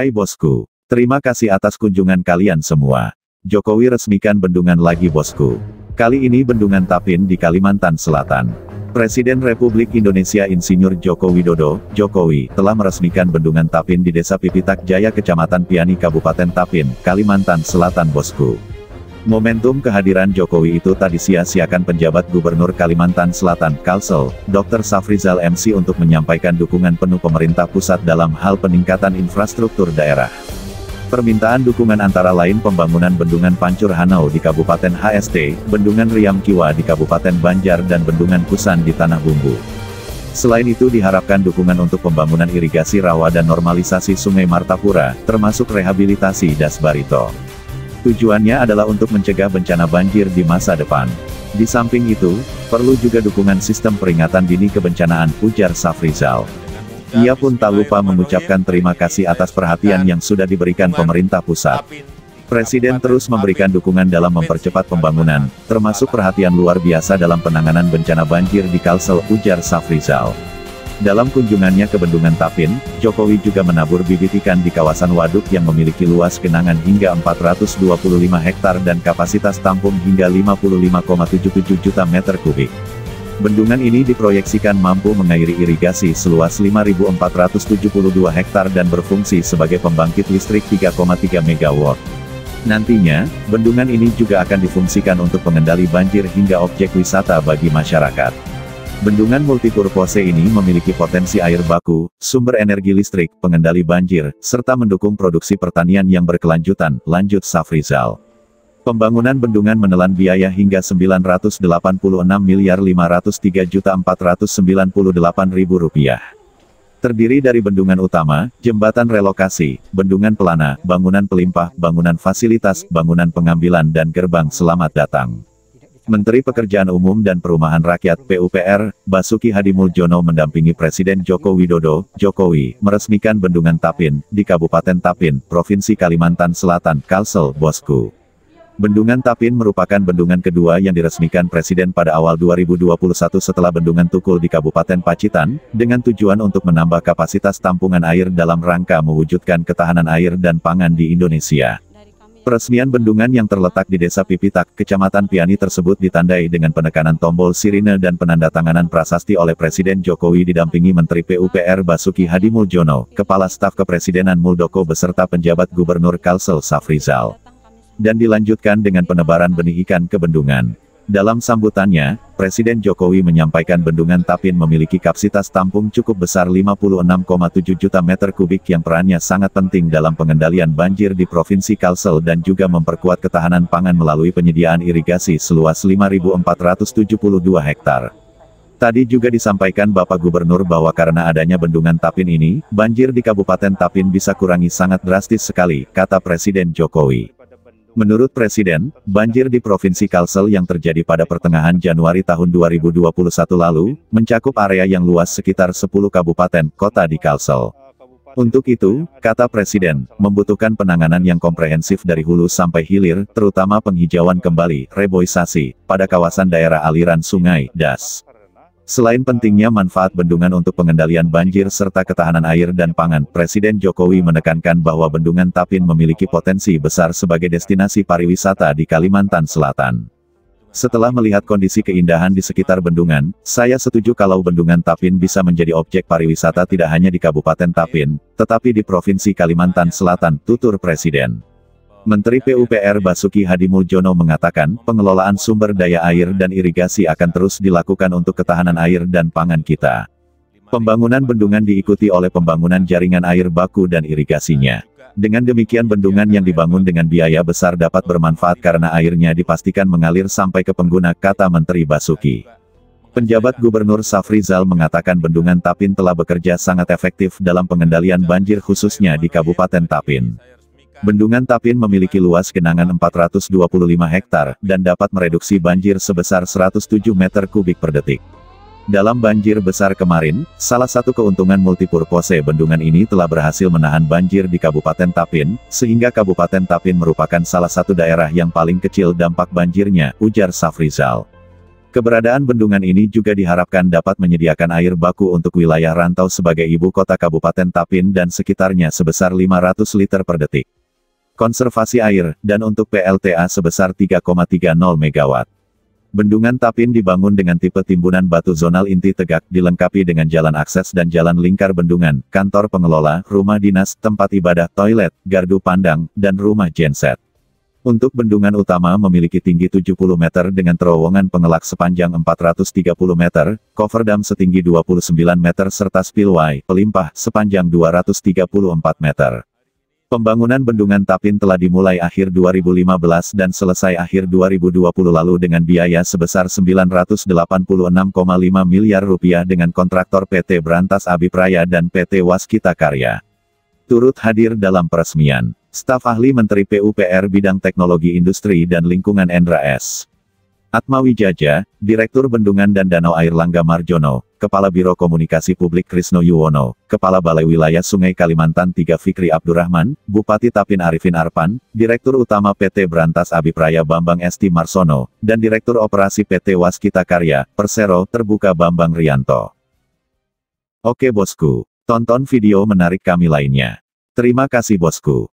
Hai bosku, terima kasih atas kunjungan kalian semua. Jokowi resmikan bendungan lagi bosku. Kali ini bendungan Tapin di Kalimantan Selatan. Presiden Republik Indonesia Insinyur Joko Widodo, Jokowi, telah meresmikan bendungan Tapin di Desa Pipitak Jaya Kecamatan Piani Kabupaten Tapin, Kalimantan Selatan bosku. Momentum kehadiran Jokowi itu tak disia-siakan penjabat Gubernur Kalimantan Selatan, Kalsel, Dr. Safrizal MC untuk menyampaikan dukungan penuh pemerintah pusat dalam hal peningkatan infrastruktur daerah. Permintaan dukungan antara lain pembangunan Bendungan Pancur Hanau di Kabupaten HST, Bendungan Riam Kiwa di Kabupaten Banjar dan Bendungan Kusan di Tanah Bumbu. Selain itu diharapkan dukungan untuk pembangunan irigasi rawa dan normalisasi Sungai Martapura, termasuk rehabilitasi Das Barito. Tujuannya adalah untuk mencegah bencana banjir di masa depan. Di samping itu, perlu juga dukungan sistem peringatan dini kebencanaan, ujar Safrizal. Ia pun tak lupa mengucapkan terima kasih atas perhatian yang sudah diberikan pemerintah pusat. Presiden terus memberikan dukungan dalam mempercepat pembangunan, termasuk perhatian luar biasa dalam penanganan bencana banjir di Kalsel, ujar Safrizal. Dalam kunjungannya ke Bendungan Tapin, Jokowi juga menabur bibit ikan di kawasan waduk yang memiliki luas genangan hingga 425 hektar dan kapasitas tampung hingga 55,77 juta meter kubik. Bendungan ini diproyeksikan mampu mengairi irigasi seluas 5.472 hektar dan berfungsi sebagai pembangkit listrik 3,3 MW. Nantinya, bendungan ini juga akan difungsikan untuk pengendali banjir hingga objek wisata bagi masyarakat. Bendungan multipurpose ini memiliki potensi air baku, sumber energi listrik, pengendali banjir, serta mendukung produksi pertanian yang berkelanjutan, lanjut Safrizal. Pembangunan bendungan menelan biaya hingga Rp986.503.498.000. Terdiri dari bendungan utama, jembatan relokasi, bendungan pelana, bangunan pelimpah, bangunan fasilitas, bangunan pengambilan dan gerbang selamat datang. Menteri Pekerjaan Umum dan Perumahan Rakyat (PUPR), Basuki Hadimuljono mendampingi Presiden Joko Widodo, Jokowi, meresmikan Bendungan Tapin, di Kabupaten Tapin, Provinsi Kalimantan Selatan, Kalsel, bosku. Bendungan Tapin merupakan bendungan kedua yang diresmikan Presiden pada awal 2021 setelah Bendungan Tukul di Kabupaten Pacitan, dengan tujuan untuk menambah kapasitas tampungan air dalam rangka mewujudkan ketahanan air dan pangan di Indonesia. Peresmian bendungan yang terletak di Desa Pipitak, Kecamatan Piani tersebut ditandai dengan penekanan tombol sirine dan penandatanganan prasasti oleh Presiden Jokowi didampingi Menteri PUPR Basuki Hadimuljono, Kepala Staf Kepresidenan Muldoko beserta penjabat Gubernur Kalsel Safrizal. Dan dilanjutkan dengan penebaran benih ikan ke bendungan. Dalam sambutannya, Presiden Jokowi menyampaikan Bendungan Tapin memiliki kapasitas tampung cukup besar 56,7 juta meter kubik yang perannya sangat penting dalam pengendalian banjir di Provinsi Kalsel dan juga memperkuat ketahanan pangan melalui penyediaan irigasi seluas 5.472 hektar. Tadi juga disampaikan Bapak Gubernur bahwa karena adanya Bendungan Tapin ini, banjir di Kabupaten Tapin bisa kurangi sangat drastis sekali, kata Presiden Jokowi. Menurut Presiden, banjir di Provinsi Kalsel yang terjadi pada pertengahan Januari tahun 2021 lalu, mencakup area yang luas sekitar 10 kabupaten, kota di Kalsel. Untuk itu, kata Presiden, membutuhkan penanganan yang komprehensif dari hulu sampai hilir, terutama penghijauan kembali, reboisasi, pada kawasan daerah aliran sungai, DAS. Selain pentingnya manfaat bendungan untuk pengendalian banjir serta ketahanan air dan pangan, Presiden Jokowi menekankan bahwa Bendungan Tapin memiliki potensi besar sebagai destinasi pariwisata di Kalimantan Selatan. Setelah melihat kondisi keindahan di sekitar bendungan, saya setuju kalau Bendungan Tapin bisa menjadi objek pariwisata tidak hanya di Kabupaten Tapin, tetapi di Provinsi Kalimantan Selatan, tutur Presiden. Menteri PUPR Basuki Hadimuljono mengatakan, pengelolaan sumber daya air dan irigasi akan terus dilakukan untuk ketahanan air dan pangan kita. Pembangunan bendungan diikuti oleh pembangunan jaringan air baku dan irigasinya. Dengan demikian bendungan yang dibangun dengan biaya besar dapat bermanfaat karena airnya dipastikan mengalir sampai ke pengguna, kata Menteri Basuki. Penjabat Gubernur Safrizal mengatakan Bendungan Tapin telah bekerja sangat efektif dalam pengendalian banjir khususnya di Kabupaten Tapin. Bendungan Tapin memiliki luas genangan 425 hektar, dan dapat mereduksi banjir sebesar 107 meter kubik per detik. Dalam banjir besar kemarin, salah satu keuntungan multipurpose bendungan ini telah berhasil menahan banjir di Kabupaten Tapin, sehingga Kabupaten Tapin merupakan salah satu daerah yang paling kecil dampak banjirnya, ujar Safrizal. Keberadaan bendungan ini juga diharapkan dapat menyediakan air baku untuk wilayah rantau sebagai ibu kota Kabupaten Tapin dan sekitarnya sebesar 500 liter per detik. Konservasi air, dan untuk PLTA sebesar 3,30 MW. Bendungan Tapin dibangun dengan tipe timbunan batu zonal inti tegak, dilengkapi dengan jalan akses dan jalan lingkar bendungan, kantor pengelola, rumah dinas, tempat ibadah, toilet, gardu pandang, dan rumah genset. Untuk bendungan utama memiliki tinggi 70 meter dengan terowongan pengelak sepanjang 430 meter, coverdam setinggi 29 meter serta spillway, pelimpah, sepanjang 234 meter. Pembangunan bendungan Tapin telah dimulai akhir 2015 dan selesai akhir 2020 lalu dengan biaya sebesar Rp986,5 miliar dengan kontraktor PT Brantas Abipraya dan PT Waskita Karya. Turut hadir dalam peresmian staf ahli Menteri PUPR Bidang Teknologi Industri dan Lingkungan Endra S. Atmawijaja, Direktur Bendungan dan Danau Air Langga Marjono, Kepala Biro Komunikasi Publik Krisno Yuwono, Kepala Balai Wilayah Sungai Kalimantan III Fikri Abdurrahman, Bupati Tapin Arifin Arpan, Direktur Utama PT Brantas Abipraya Bambang Esti Marsono, dan Direktur Operasi PT Waskita Karya, Persero Terbuka Bambang Rianto. Oke bosku, tonton video menarik kami lainnya. Terima kasih bosku.